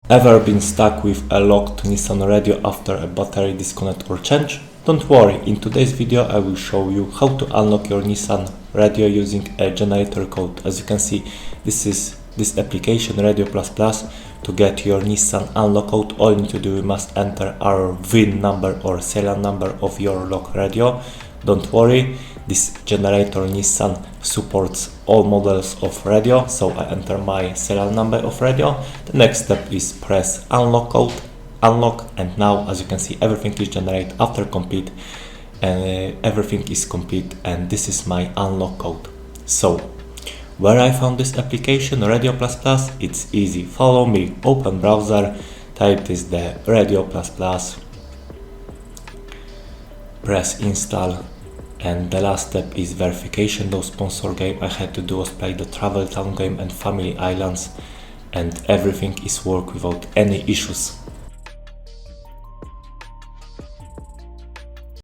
Ever been stuck with a locked Nissan radio after a battery disconnect or change? Don't worry, in today's video I will show you how to unlock your Nissan radio using a generator code. As you can see, this application Radio++. To get your Nissan unlock code, all you need to do, you must enter our VIN number or serial number of your lock radio. Don't worry, this generator Nissan supports all models of radio, so I enter my serial number of radio. The next step is press unlock code, unlock, and now as you can see everything is generated after complete, and everything is complete, and this is my unlock code. So where I found this application Radio++, it's easy. Follow me, open browser, type this the Radio++, press install, and the last step is verification. Those sponsor game I had to do was play the Travel Town game and Family Islands, and everything is work without any issues.